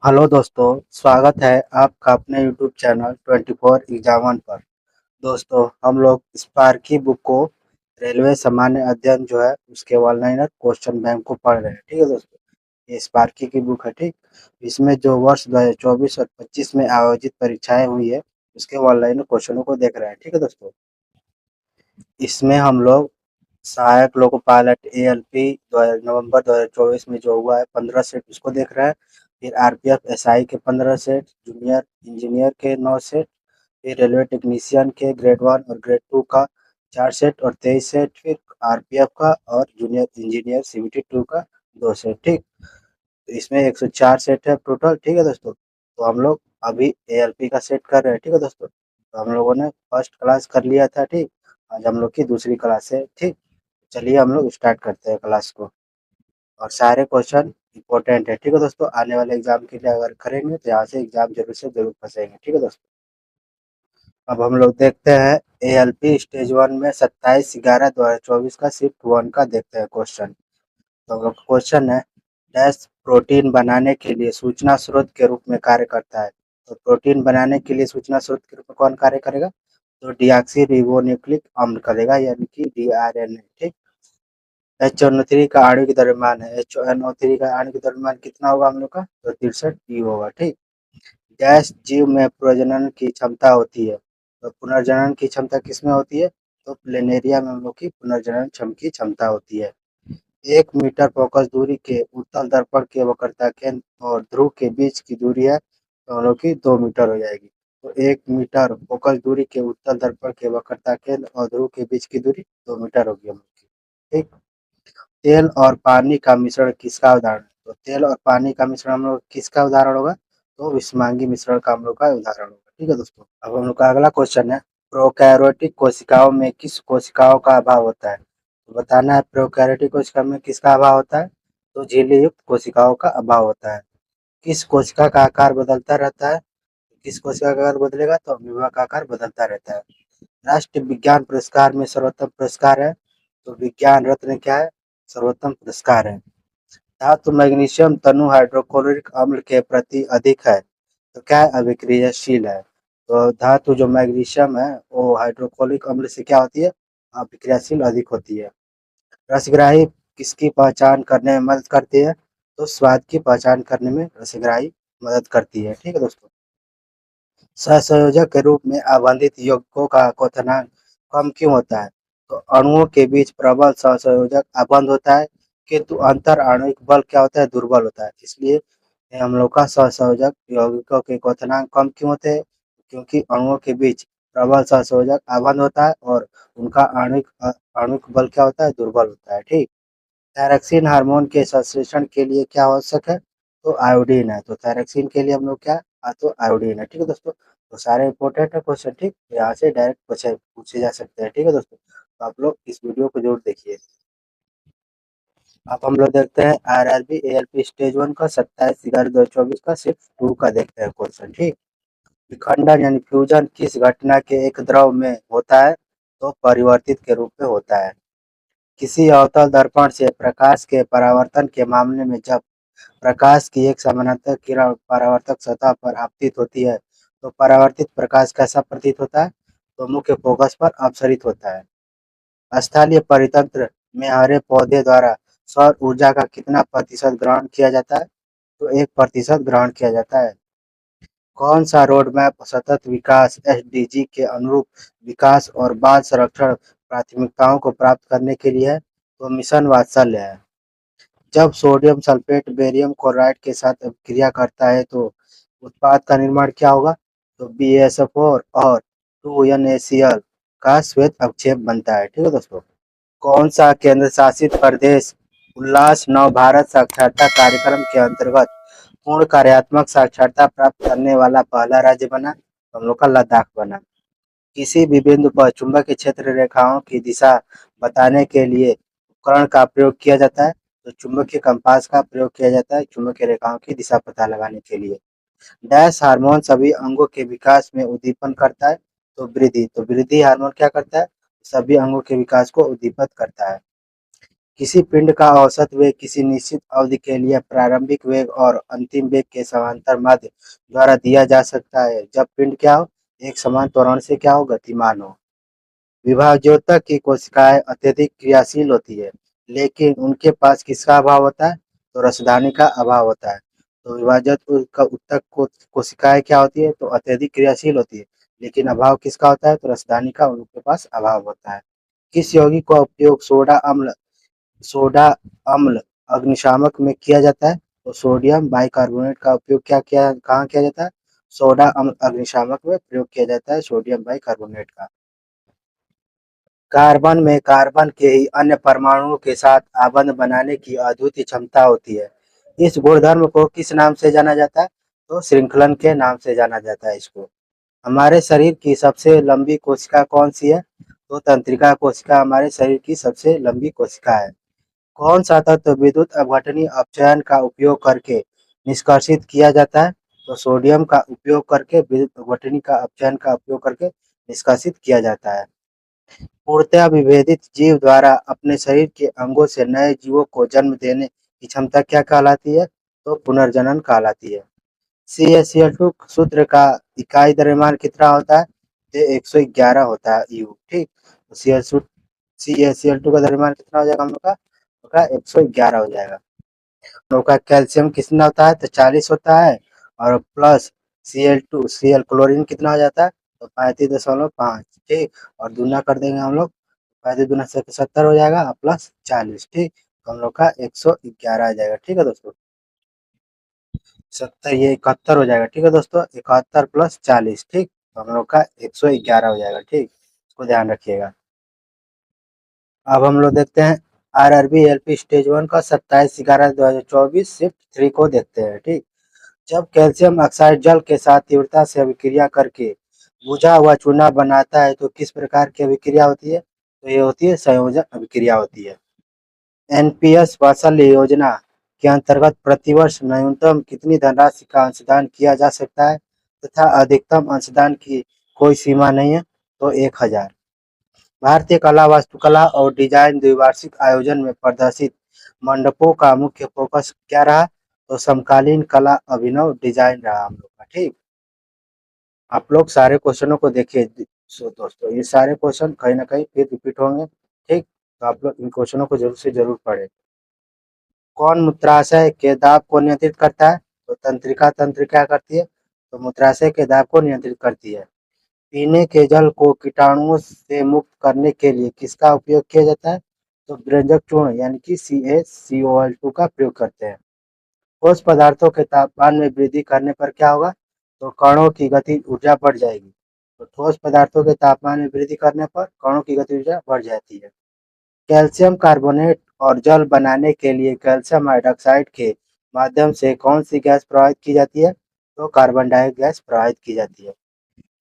Hello दोस्तों, स्वागत है आपका अपने यूट्यूब चैनल 24 एग्जामन पर। दोस्तों, हम लोग स्पार्की बुक को रेलवे सामान्य अध्ययन जो है उसके ऑनलाइनर क्वेश्चन बैंक को पढ़ रहे हैं। ठीक है दोस्तों, ये स्पार्की की बुक है। ठीक, इसमें जो वर्ष 2024 और 25 में आयोजित परीक्षाएं हुई है उसके ऑनलाइन क्वेश्चनों को देख रहे हैं। ठीक है दोस्तों, इसमें हम लोग सहायक लोको पायलट एएलपी नवंबर 2024 में जो हुआ है 15 सेट उसको देख रहा है। फिर आरपीएफ एसआई के 15 सेट, जूनियर इंजीनियर के 9 सेट, फिर रेलवे टेक्नीशियन के ग्रेड 1 और ग्रेड 2 का 4 सेट और 23 सेट, फिर आरपीएफ का और जूनियर इंजीनियर सीबीटी 2 का 2 सेट। ठीक, तो इसमें 104 सेट है टोटल। ठीक है दोस्तों, तो हम लोग अभी एएलपी का सेट कर रहे हैं। ठीक है दोस्तों, तो हम लोगों ने फर्स्ट क्लास कर लिया था। ठीक, आज हम लोग की दूसरी क्लास है। ठीक, चलिए हम लोग स्टार्ट करते हैं क्लास को। और सारे क्वेश्चन इंपॉर्टेंट है। ठीक है दोस्तों, आने वाले एग्जाम के लिए अगर करेंगे तो यहाँ से एग्जाम जरूर से जरूर फंसेंगे। ठीक है दोस्तों, अब हम लोग देखते हैं एएलपी स्टेज 1 में 27/11/2024 का शिफ्ट 1 का देखते हैं क्वेश्चन। तो हम लोग क्वेश्चन है, डैश प्रोटीन बनाने के लिए सूचना स्रोत के रूप में कार्य करता है। तो प्रोटीन बनाने के लिए सूचना स्रोत के रूप में कौन कार्य करेगा? तो डीऑक्सी रिबोन्यूक्लिक अम्ल करेगा, यानी कि डीआरएनए। ठीक, HNO3 का आणविक द्रव्यमान है, HNO3 का आणविक द्रव्यमान कितना होगा हम लोग का? तो 63 E होगा। ठीक, गैस जीव में प्रजनन की क्षमता होती है, तो पुनर्जनन की क्षमता किसमें होती है? तो प्लेनेरिया में हम लोग की पुनर्जनन की क्षमता होती है। 1 मीटर फोकस दूरी के उत्तल दर्पण के वक्रता केंद्र और ध्रुव के बीच की दूरी है, तो हम लोग की 2 मीटर हो जाएगी। तो 1 मीटर फोकस दूरी के उत्तल दर्पण के वक्रता केंद्र और ध्रुव के बीच की दूरी 2 मीटर होगी हम लोग की। ठीक, तेल और पानी का मिश्रण किसका उदाहरण है? तो तेल और पानी का मिश्रण हम लोग किसका उदाहरण होगा? तो विषमांगी मिश्रण का हम लोग का उदाहरण होगा। ठीक है दोस्तों, अब हम लोग का अगला क्वेश्चन है, प्रोकैरियोटिक कोशिकाओं में किस कोशिकाओं का अभाव होता है? तो बताना है प्रोकैरियोटिक कोशिका में किसका अभाव होता है? तो झिल्ली युक्त कोशिकाओं का अभाव होता है। किस कोशिका का आकार बदलता रहता है? किस कोशिका का आकार बदलेगा? तो अमीबा का आकार बदलता रहता है। राष्ट्रीय विज्ञान पुरस्कार में सर्वोत्तम पुरस्कार है, तो विज्ञान रत्न क्या है? सर्वोत्तम पुरस्कार है। धातु मैग्नीशियम तनु हाइड्रोक्लोरिक अम्ल के प्रति अधिक है, तो क्या है? अभिक्रियाशील है। तो धातु जो मैग्नीशियम है वो हाइड्रोक्लोरिक अम्ल से क्या होती है? अभिक्रियाशील अधिक होती है। रसग्राही किसकी पहचान करने में मदद करती है? तो स्वाद की पहचान करने में रसग्राही मदद करती है। ठीक है दोस्तों, सहसंयोजक के रूप में आबंधित यौगिकों का क्वथनांक कम क्यों होता है? तो अणुओं के बीच प्रबल सहसंयोजक आबंध होता है, किंतु अंतर आणविक बल क्या होता है? दुर्बल होता है। इसलिए हम लोग का सहसंयोजक यौगिकों के क्वथनांक कम क्यों होते हैं? क्योंकि अणुओं के बीच प्रबल सहसंयोजक आबंध होता है और उनका आणविक बल क्या होता है? दुर्बल होता है। ठीक, थायरक्सिन हार्मोन के संश्लेषण के लिए क्या आवश्यक है? तो आयोडीन है। तो थायरक्सिन के लिए हम लोग क्या? तो आयोडीन है। ठीक है दोस्तों, तो सारे इंपॉर्टेंट है क्वेश्चन। ठीक, यहाँ से डायरेक्ट पूछे पूछे जा सकते हैं। ठीक है दोस्तों, तो आप लोग इस वीडियो को जरूर देखिए। अब हम लोग देखते हैं आरआरबी एएलपी स्टेज 1 का 27/11/2024 का शिफ्ट 2 का देखते हैं क्वेश्चन। ठीक, विखंडन यानी फ्यूजन किस घटना के एक द्रव में होता है? तो परिवर्तित के रूप में होता है। किसी अवतल दर्पण से प्रकाश के परावर्तन के मामले में जब प्रकाश की एक समानांतर किरण परावर्तक सतह पर आपतित होती है, तो परावर्तित प्रकाश कैसा प्रतीत होता है? तो मुख्य फोकस पर अपसरित होता है। स्थलीय परितंत्र में हरे पौधे द्वारा सौर ऊर्जा का कितना प्रतिशत ग्रहण किया जाता है? तो 1% ग्रहण किया जाता है। कौन सा रोड मैप सतत विकास एसडीजी के अनुरूप विकास और बाल संरक्षण प्राथमिकताओं को प्राप्त करने के लिए है? तो मिशन वात्सल्य है। जब सोडियम सल्फेट बेरियम क्लोराइड के साथ अभिक्रिया करता है तो उत्पाद का निर्माण क्या होगा? तो BaSO4 और 2NaCl का श्वेत अवक्षेप बनता है। ठीक है दोस्तों, कौन सा केंद्र शासित प्रदेश उल्लास नव भारत साक्षरता कार्यक्रम के अंतर्गत पूर्ण कार्यात्मक साक्षरता प्राप्त करने वाला पहला राज्य बना? तो हम लोग का लद्दाख बना। किसी भी बिंदु पर चुंबकीय क्षेत्र रेखाओं की दिशा बताने के लिए उपकरण का प्रयोग किया जाता है? तो चुंबकीय कंपास का प्रयोग किया जाता है चुंबकीय रेखाओं की दिशा पता लगाने के लिए। डैश हार्मोन सभी अंगों के विकास में उद्दीपन करता है? तो वृद्धि। तो वृद्धि हार्मोन क्या करता है? सभी अंगों के विकास को उद्दीपित करता है। किसी पिंड का औसत वेग किसी निश्चित अवधि के लिए प्रारंभिक वेग और अंतिम वेग के समांतर माध्य द्वारा दिया जा सकता है जब पिंड क्या हो, एक समान त्वरण से क्या हो, गतिमान हो। विभाज्योतक की कोशिकाएं अत्यधिक क्रियाशील होती है, लेकिन उनके पास किसका अभाव होता है, तो रसधानी का अभाव होता है। तो विभाजक का उत्तक कोशिकाएं क्या होती है, तो अत्यधिक क्रियाशील होती है, लेकिन अभाव किसका होता है, तो रसधानी का उनके पास अभाव होता है। किस यौगिक का उपयोग सोडा अम्ल अग्निशामक में किया जाता है, तो सोडियम बाइकार्बोनेट का उपयोग कहाँ किया जाता है, सोडा अम्ल अग्निशामक में प्रयोग किया जाता है सोडियम बाइकार्बोनेट का। कार्बन में कार्बन के ही अन्य परमाणुओं के साथ आबंध बनाने की अद्वितीय क्षमता होती है। इस गुणधर्म को किस नाम से जाना जाता है, तो श्रृंखलन के नाम से जाना जाता है इसको। हमारे शरीर की सबसे लंबी कोशिका कौन सी है, तो तंत्रिका कोशिका हमारे शरीर की सबसे लंबी कोशिका है। कौन सा तत्व विद्युत अपघटनीय अपचयन का उपयोग करके निष्कासित किया जाता है, तो सोडियम का उपयोग करके विद्युत अपघटनीय का अपचयन का उपयोग करके निष्कासित किया जाता है। पूर्णतया विभेदित जीव द्वारा अपने शरीर के अंगों से नए जीवों को जन्म देने की क्षमता क्या कहलाती है, तो पुनर्जनन कहलाती है। CaCl2 सूत्र का इकाई द्रव्यमान कितना होता है, ये 111 होता है यू, ठीक। तो CaCl2 का द्रव्यमान कितना हो जाएगा हम लोग का 111 हो जाएगा। हम लोग का कैल्शियम कितना होता है, तो 40 होता है, और प्लस Cl क्लोरीन कितना हो जाता है, तो 35.5, ठीक। और दूना कर देंगे हम लोग, 35 दूना से 70 हो जाएगा, प्लस 40, ठीक। तो हम लोग का 111 आ जाएगा, ठीक है दोस्तों। 70 ये 71 हो जाएगा, ठीक है दोस्तों। 71 प्लस 40, ठीक। तो हम लोग का 111 हो जाएगा, ठीक। इसको ध्यान रखिएगा। अब हम लोग देखते हैं RRB LP स्टेज 1 का 27/11/2024 शिफ्ट 3 को देखते हैं, ठीक। जब कैल्शियम ऑक्साइड जल के साथ तीव्रता से अभिक्रिया करके बुझा हुआ चूना बनाता है तो किस प्रकार की अभिक्रिया होती है, तो ये होती है संयोजन अभिक्रिया होती है। एनपीएस वात्सल्य योजना के अंतर्गत प्रतिवर्ष न्यूनतम कितनी धनराशि का अंशदान किया जा सकता है तथा अधिकतम अंशदान की कोई सीमा नहीं है, तो 1000। भारतीय कला वास्तुकला और डिजाइन द्विवार्षिक आयोजन में प्रदर्शित मंडपों का मुख्य फोकस क्या रहा, तो समकालीन कला अभिनव डिजाइन रहा हम लोग का, ठीक। आप लोग सारे क्वेश्चनों को देखिए। सो दोस्तों ये सारे क्वेश्चन कहीं ना कहीं फिर रिपीट होंगे, ठीक। तो आप लोग इन क्वेश्चनों को जरूर से जरूर पढ़ें। कौन मूत्राशय के दाब को नियंत्रित करता है, तो तंत्रिका तंत्र क्या करती है, तो मूत्राशय के दाब को नियंत्रित करती है। पीने के जल को कीटाणुओं से मुक्त करने के लिए किसका उपयोग किया जाता है, तो व्यंजक चूर्ण यानी कि CaCO2 का प्रयोग करते हैं। ठोस पदार्थों के तापमान में वृद्धि करने पर क्या होगा, तो कणों की गति ऊर्जा बढ़ जाएगी। तो ठोस पदार्थों के तापमान में वृद्धि करने पर कणों की गति ऊर्जा बढ़ जाती है। कैल्शियम कार्बोनेट और जल बनाने के लिए कैल्शियम हाइड्रॉक्साइड के माध्यम से कौन सी गैस प्रवाहित की जाती है, तो कार्बन डाइऑक्साइड गैस प्रवाहित की जाती है।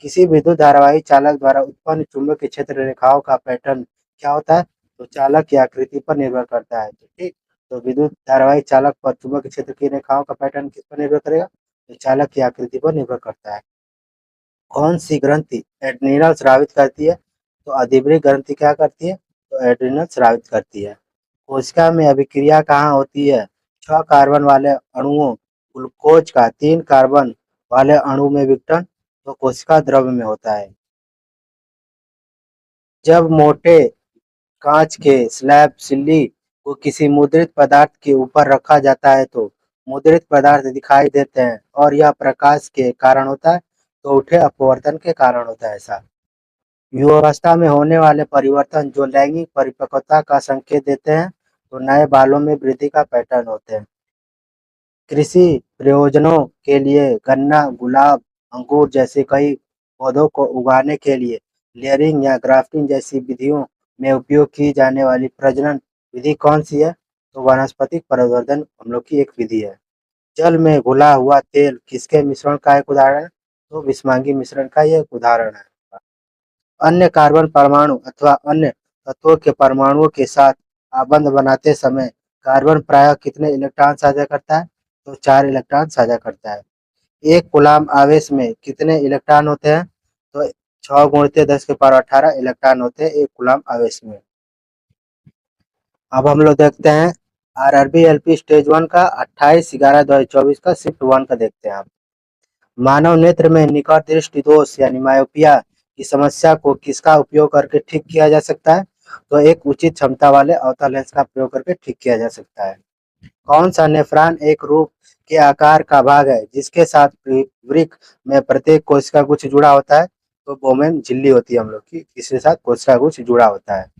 किसी विद्युत धारावाही चालक द्वारा उत्पन्न चुंबकीय क्षेत्र रेखाओं का पैटर्न क्या होता है, तो चालक की आकृति पर निर्भर करता है, तो ठीक। तो विद्युत धारावाही चालक पर चुंबकीय क्षेत्र की रेखाओं का पैटर्न किस पर निर्भर करेगा, तो चालक की आकृति पर निर्भर करता है। कौन सी ग्रंथि एड्रिनल स्रावित करती है, तो अधिभृत ग्रंथि क्या करती है, तो एड्रिनल स्रावित करती है। कोशिका में अभिक्रिया कहाँ होती है, 6 कार्बन वाले अणुओं ग्लूकोज का 3 कार्बन वाले अणु में विघटन, तो कोशिका द्रव्य में होता है। जब मोटे कांच के स्लैब सिल्ली को किसी मुद्रित पदार्थ के ऊपर रखा जाता है तो मुद्रित पदार्थ दिखाई देते हैं और यह प्रकाश के कारण होता है, तो उठे अपवर्तन के कारण होता है ऐसा। युवावस्था में होने वाले परिवर्तन जो लैंगिक परिपक्वता का संकेत देते हैं, तो नए बालों में वृद्धि का पैटर्न होते हैं। कृषि प्रयोजनों के लिए गन्ना, गुलाब, अंगूर जैसे कई पौधों को उगाने के लिए लेयरिंग या ग्राफ्टिंग जैसी विधियों में उपयोग की जाने वाली प्रजनन विधि कौन सी है, तो वानस्पतिक प्रवर्धन हम लोग की एक विधि है। जल में घुला हुआ तेल किसके मिश्रण का एक उदाहरण है, तो विषमांगी मिश्रण का ये एक उदाहरण है। अन्य कार्बन परमाणु अथवा अन्य तत्वों के परमाणुओं के साथ आबंध बनाते समय कार्बन प्रायः कितने इलेक्ट्रॉन साझा करता है, तो 4 इलेक्ट्रॉन साझा करता है। एक कूलाम आवेश में कितने इलेक्ट्रॉन होते हैं, तो 6 × 10⁻18 इलेक्ट्रॉन होते हैं एक कूलाम आवेश में। अब हम लोग देखते हैं आरआरबी एलपी स्टेज 1 का 28/11/2024 का शिफ्ट 1 का देखते हैं आप। मानव नेत्र में निकट दृष्टि दोष यानी मायोपिया की समस्या को किसका उपयोग करके ठीक किया जा सकता है? तो एक उचित क्षमता वाले अवतल लेंस का प्रयोग करके ठीक किया जा सकता है। कौन सा नेफ्रॉन एक रूप के आकार का भाग है जिसके साथ वृक्क में प्रत्येक कोशिका गुच्छ जुड़ा होता है? तो बोमेन झिल्ली होती है हम लोग की, इसके साथ कोशिका गुच्छ जुड़ा होता है।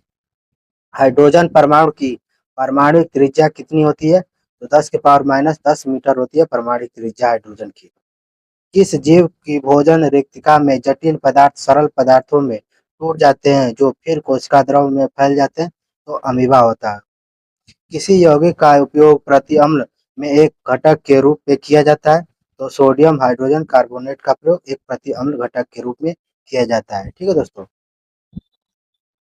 हाइड्रोजन परमाणु की परमाणु त्रिज्या कितनी होती है? तो 10⁻⁻10 मीटर होती है परमाणु त्रिज्या हाइड्रोजन की। किस जीव की भोजन रिक्तिका में जटिल पदार्थ सरल पदार्थों में टूट जाते हैं जो फिर कोशिका द्रव में फैल जाते हैं? तो अमीबा होता है। किसी यौगिक का उपयोग प्रति अम्ल में एक घटक के रूप में किया जाता है? तो सोडियम हाइड्रोजन कार्बोनेट का प्रयोग एक प्रति अम्ल घटक के रूप में किया जाता है। ठीक है दोस्तों।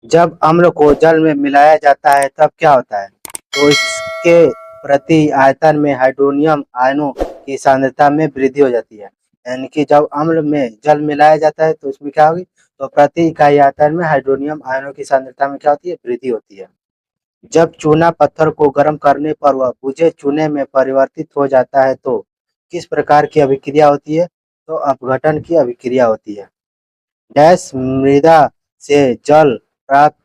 जब अम्ल को जल में मिलाया जाता है तब क्या होता है? तो इसके प्रति आयतन में हाइड्रोनियम आयनों की सांद्रता में वृद्धि हो जाती है। यानी कि जब अम्ल में जल मिलाया जाता है तो उसमें क्या होगी? तो प्रति इकाई आयतन में हाइड्रोनियम आयनों की सांद्रता में क्या होती है? वृद्धि होती है। जब चूना पत्थर को गर्म करने पर वह बुझे चूने में परिवर्तित हो जाता है तो किस प्रकार की अभिक्रिया होती है? तो अपघटन की अभिक्रिया होती है। डैश मृदा से जल प्राप्त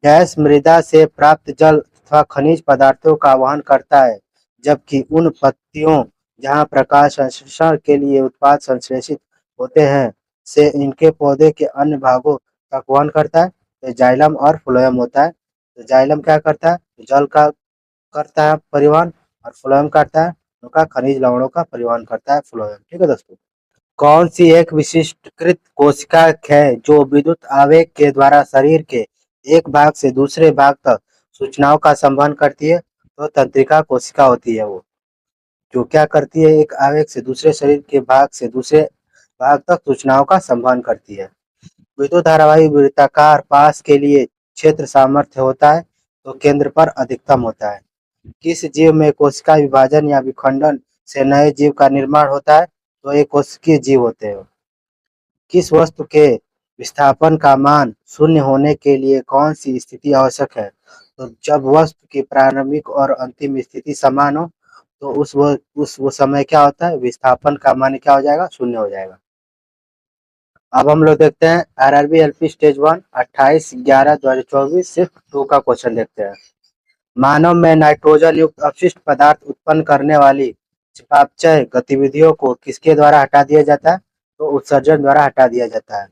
गैस मृदा से प्राप्त जल अथवा खनिज पदार्थों का वहन करता है, जबकि उन पत्तियों जहाँ प्रकाश संश्लेषण के लिए उत्पाद संश्लेषित होते हैं से इनके पौधे के अन्य भागों तक वहन करता है। तो जाइलम और फ्लोएम होता है। तो जाइलम क्या करता है? तो जल का करता है परिवहन, और फ्लोएम करता है उनका खनिज लवणों का परिवहन करता है फ्लोएम। ठीक है दोस्तों। कौन सी एक विशिष्टकृत कोशिका है जो विद्युत आवेग के द्वारा शरीर के एक भाग से दूसरे भाग तक सूचनाओं का संवहन करती है? तो तंत्रिका कोशिका होती है वो, जो क्या करती है? एक आवेग से दूसरे शरीर के भाग से दूसरे भाग तक सूचनाओं का संवहन करती है। विद्युत धारावाही वृत्ताकार पास के लिए क्षेत्र सामर्थ्य होता है तो केंद्र पर अधिकतम होता है। किस जीव में कोशिका विभाजन या विखंडन से नए जीव का निर्माण होता है? तो ये कोशिकीय जीव होते हैं। किस वस्तु के विस्थापन का मान शून्य होने के लिए कौन सी स्थिति आवश्यक है? तो जब वस्तु की प्रारंभिक और अंतिम स्थिति समान हो तो उस वो समय क्या होता है? विस्थापन का मान क्या हो जाएगा? शून्य हो जाएगा। अब हम लोग देखते हैं आरआरबी एलपी स्टेज 1 28/11/2024 शिफ्ट 2 का क्वेश्चन देखते हैं। मानव में नाइट्रोजन युक्त अपशिष्ट पदार्थ उत्पन्न करने वाली चयापचय गतिविधियों को किसके द्वारा हटा दिया जाता है? तो उत्सर्जन द्वारा हटा दिया जाता है।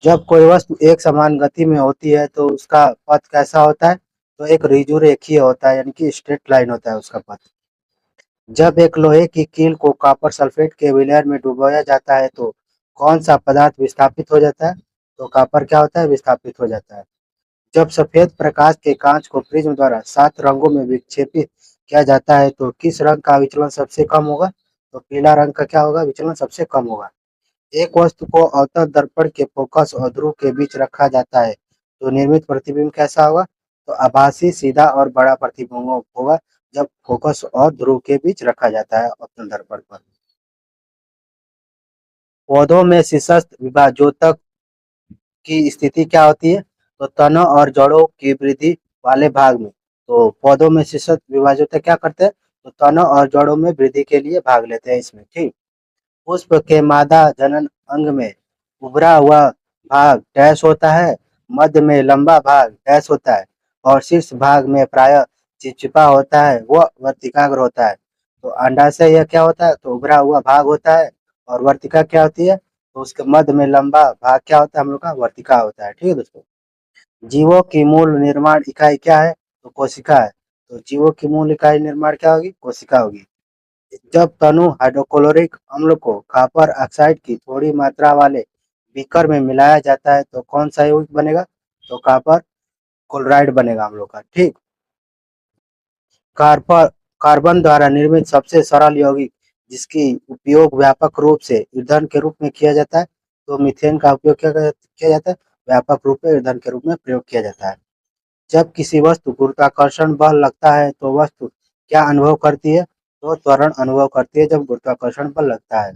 जब कोई वस्तु एक समान गति में होती है तो उसका पथ कैसा होता है? तो एक ऋजु रेखीय होता है, यानी कि स्ट्रेट लाइन होता है उसका पथ। जब एक लोहे की कील को कॉपर सल्फेट के विलयन में डुबोया जाता है तो कौन सा पदार्थ विस्थापित हो जाता है? तो कॉपर क्या होता है? विस्थापित हो जाता है। जब सफेद प्रकाश के कांच को प्रिज्म द्वारा 7 रंगों में विक्षेपित किया जाता है तो किस रंग का विचलन सबसे कम होगा? तो पीला रंग का क्या होगा? विचलन सबसे कम होगा। एक वस्तु को अवतल दर्पण के फोकस और ध्रुव के बीच रखा जाता है तो निर्मित प्रतिबिंब कैसा होगा? तो आभासी, सीधा और बड़ा प्रतिबिंब होगा जब फोकस और ध्रुव के बीच रखा जाता है अवतल दर्पण पर। पौधों में शीर्षस्थ विभाजोतक की स्थिति क्या होती है? तो तनों और जड़ों की वृद्धि वाले भाग में। तो पौधों में शीर्षस्थ विभाजोतक क्या करते हैं? तो तनों और जड़ों में वृद्धि के लिए भाग लेते हैं इसमें। ठीक। पुष्प के मादा जनन अंग में उभरा हुआ भाग डैश होता है, मध्य में लंबा भाग डैश होता है और शीर्ष भाग में प्रायः चिपचिपा होता है, वह वर्तिकाग्र होता है। तो अंडाशय यह क्या होता है? तो उभरा हुआ भाग होता है, और वर्तिका क्या होती है? तो उसके मध्य में लंबा भाग क्या होता है? हम लोग का वर्तिका होता है। ठीक है दोस्तों। जीवों की मूल निर्माण इकाई क्या है? तो कोशिका है। तो जीवों की मूल इकाई निर्माण क्या होगी? कोशिका होगी। जब तनु हाइड्रोक्लोरिक अम्ल को कॉपर ऑक्साइड की थोड़ी मात्रा वाले बीकर में मिलाया जाता है तो कौन सा यौगिक बनेगा? तो कॉपर क्लोराइड बनेगा हम लोग का। ठीक। कार्पर कार्बन द्वारा निर्मित सबसे सरल यौगिक जिसकी उपयोग व्यापक रूप से ईंधन के रूप में किया जाता है तो मीथेन का उपयोग किया जाता है? व्यापक रूप में ईंधन के रूप में प्रयोग किया जाता है। जब किसी वस्तु गुरुत्वाकर्षण बल लगता है तो वस्तु क्या अनुभव करती है? तो त्वरण अनुभव करती है जब गुरुत्वाकर्षण बल लगता है।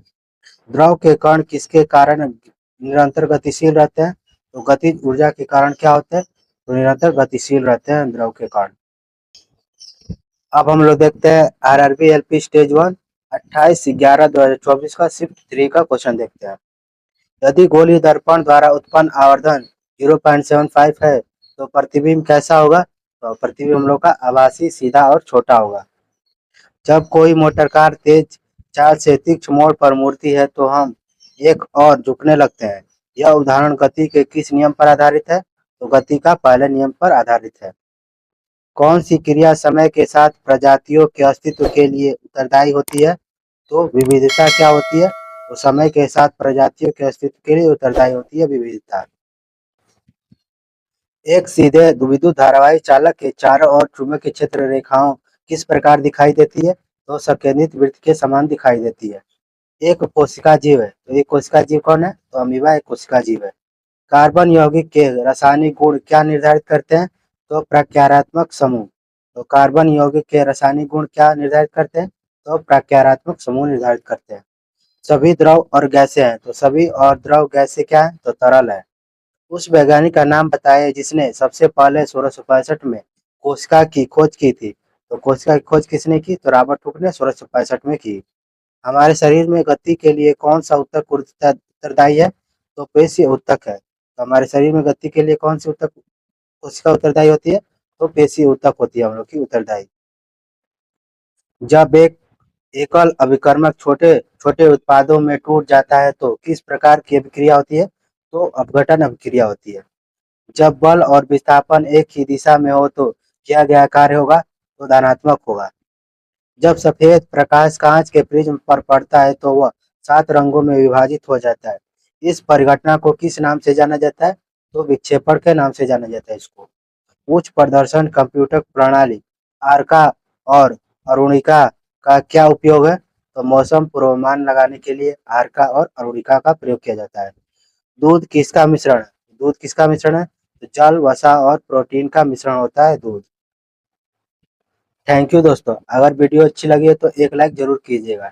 द्रव के कण किसके कारण निरंतर गतिशील रहते हैं? तो गतिज ऊर्जा के कारण क्या होते हैं? तो निरंतर गतिशील रहते हैं द्रव के कारण। अब हम लोग देखते हैं आरआरबी एलपी स्टेज 1 28/11/2024 का शिफ्ट 3 का क्वेश्चन देखते हैं। यदि गोलीय दर्पण द्वारा उत्पन्न आवर्धन 0.75 है तो प्रतिबिंब कैसा होगा? तो प्रतिबिंब हम लोग का आभासी, सीधा और छोटा होगा। जब कोई मोटर कार तेज चाल से तीक्ष्ण मोड़ पर मुड़ती है तो हम एक और झुकने लगते हैं। यह उदाहरण गति के किस नियम पर आधारित है? तो गति का पहले नियम पर आधारित है। कौन सी क्रिया समय के साथ प्रजातियों के अस्तित्व के लिए उत्तरदायी होती है? तो विविधता क्या होती है? तो समय के साथ प्रजातियों के अस्तित्व के लिए उत्तरदायी होती है विविधता। एक सीधे विद्युत धारावाही चालक के चारों ओर चुंबकीय क्षेत्र रेखाओं किस प्रकार दिखाई देती है? तो संकेंद्रित वृत्त के समान दिखाई देती है। एक कोशिका जीव है, तो एक कोशिका जीव कौन है? तो अमीबा एक कोशिका जीव है। कार्बन यौगिक के रासायनिक गुण क्या निर्धारित करते हैं? तो प्रत्यारोपक समूह। तो कार्बन यौगिक के रासायनिक गुण क्या निर्धारित करते हैं? तो प्रत्यारोपक समूह निर्धारित करते हैं। सभी द्रव और गैसें हैं, तो सभी और द्रव गैसें क्या है? तो तरल है। उस वैज्ञानिक का नाम बताइए जिसने सबसे पहले 1665 में कोशिका की खोज की थी। तो कोशिका की खोज किसने की? तो रॉबर्ट हुक ने 1665 में की। हमारे शरीर में गति के लिए कौन सा ऊतक उत्तरदायी है? तो पेशीय ऊतक है। तो हमारे शरीर में गति के लिए कौन सी ऊतक कोशिका उत्तरदायी होती है? तो पेशीय ऊतक होती है हम लोग की उत्तरदायी। जब एक एकल अभिकर्मक छोटे छोटे उत्पादों में टूट जाता है तो किस प्रकार की अभिक्रिया होती है? तो अपघटन अभिक्रिया होती है। जब बल और विस्थापन एक ही दिशा में हो तो किया गया कार्य होगा? तो धनात्मक होगा। जब सफेद प्रकाश कांच के प्रिज्म पर पड़ता है तो वह 7 रंगों में विभाजित हो जाता है। इस परिघटना को किस नाम से जाना जाता है? तो विक्षेपण के नाम से जाना जाता है इसको। उच्च प्रदर्शन कंप्यूटर प्रणाली आर्का और अरुणिका का क्या उपयोग है? तो मौसम पूर्वानुमान लगाने के लिए आर्का और अरुणिका का प्रयोग किया जाता है। दूध किसका मिश्रण है? दूध किसका मिश्रण है? तो जल, वसा और प्रोटीन का मिश्रण होता है दूध। थैंक यू दोस्तों, अगर वीडियो अच्छी लगी है तो एक लाइक जरूर कीजिएगा।